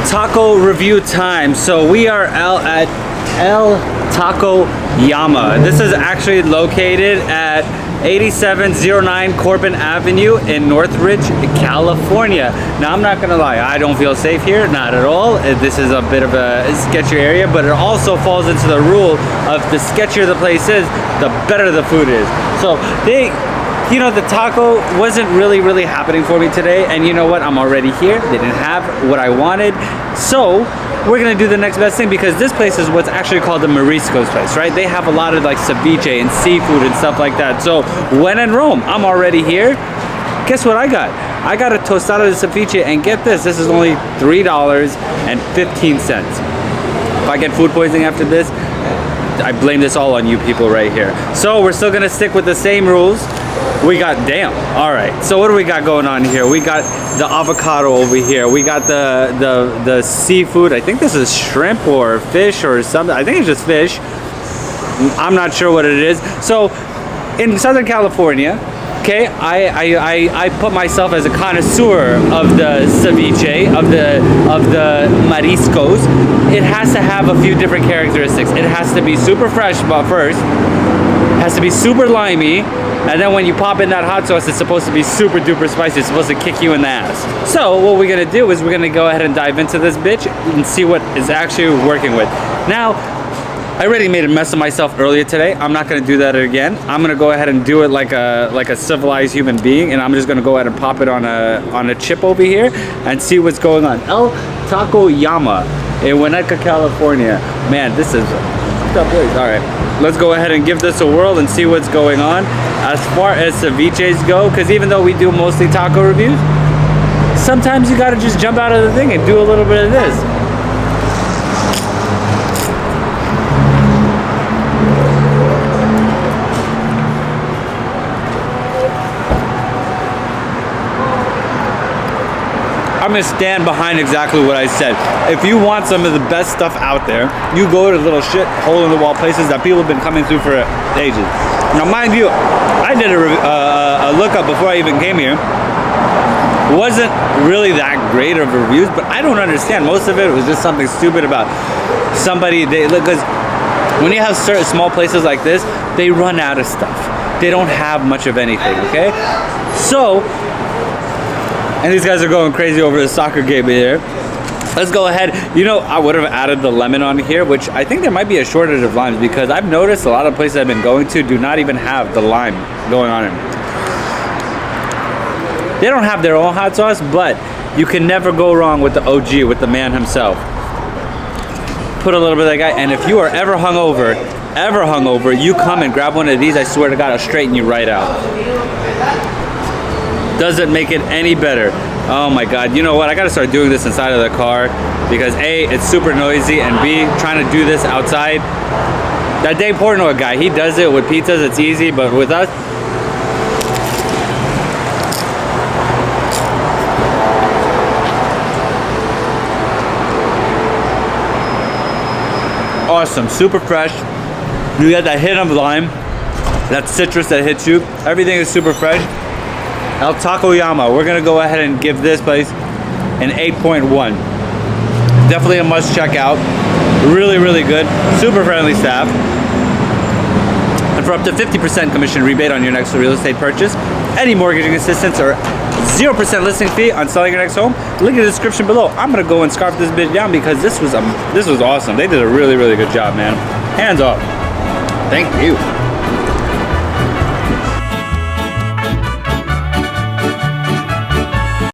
taco review time. So we are out at El Taco Llama. This is actually located at 8709 Corbin Avenue in Northridge, California. Now, I'm not gonna lie, I don't feel safe here, not at all. This is a bit of a sketchy area, but it also falls into the rule of the sketchier the place is, the better the food is. So you know, the taco wasn't really happening for me today, and you know what? I'm already here. They didn't have what I wanted, so we're gonna do the next best thing, because this place is what's actually called the Mariscos place, right? They have a lot of like ceviche and seafood and stuff like that. So when in Rome, I'm already here. Guess what I got? I got a tostada de ceviche, and get this, this is only $3.15. If I get food poisoning after this, I blame this all on you people right here. So we're still gonna stick with the same rules. We got, damn, all right. So what do we got going on here? We got the avocado over here. We got the seafood. I think this is shrimp or fish or something. I think it's just fish. I'm not sure what it is. So in Southern California, okay, I put myself as a connoisseur of the ceviche, of the mariscos. It has to have a few different characteristics. It has to be super fresh, but first, it has to be super limey, and then when you pop in that hot sauce, it's supposed to be super duper spicy. It's supposed to kick you in the ass. So what we're gonna do is we're gonna go ahead and dive into this bitch and see what it's actually working with. Now, I already made a mess of myself earlier today. I'm not gonna do that again. I'm gonna go ahead and do it like a civilized human being, and I'm just gonna go ahead and pop it on a chip over here and see what's going on. El Taco Llama in Winnetka, California. Man, this is a fucked up place. All right, let's go ahead and give this a whirl and see what's going on. As far as ceviches go, because even though we do mostly taco reviews, sometimes you gotta just jump out of the thing and do a little bit of this. I'm gonna stand behind exactly what I said. If you want some of the best stuff out there, you go to little shit hole in the wall places that people have been coming through for ages. Now, mind you, I did a lookup before I even came here. Wasn't really that great of reviews, but I don't understand. Most of it was just something stupid about somebody. Because when you have certain small places like this, they run out of stuff. They don't have much of anything. Okay, so. And these guys are going crazy over the soccer game here. Let's go ahead. You know, I would have added the lemon on here, which I think there might be a shortage of limes, because I've noticed a lot of places I've been going to do not even have the lime going on in. They don't have their own hot sauce, but you can never go wrong with the OG, with the man himself. Put a little bit of that guy, and if you are ever hungover, you come and grab one of these, I swear to God, I'll straighten you right out. Doesn't make it any better. Oh my God, you know what? I gotta start doing this inside of the car, because A, it's super noisy, and B, trying to do this outside. That Dave Portnoy guy, he does it with pizzas, it's easy, but with us, awesome, super fresh. You got that hit of lime, that citrus that hits you. Everything is super fresh. El Taco Llama, we're gonna go ahead and give this place an 8.1. Definitely a must check out. Really good, super friendly staff. And for up to 50% commission rebate on your next real estate purchase, any mortgaging assistance, or 0% listing fee on selling your next home, link in the description below. I'm gonna go and scarf this bitch down, because this was awesome. They did a really good job, man. Hands off. Thank you.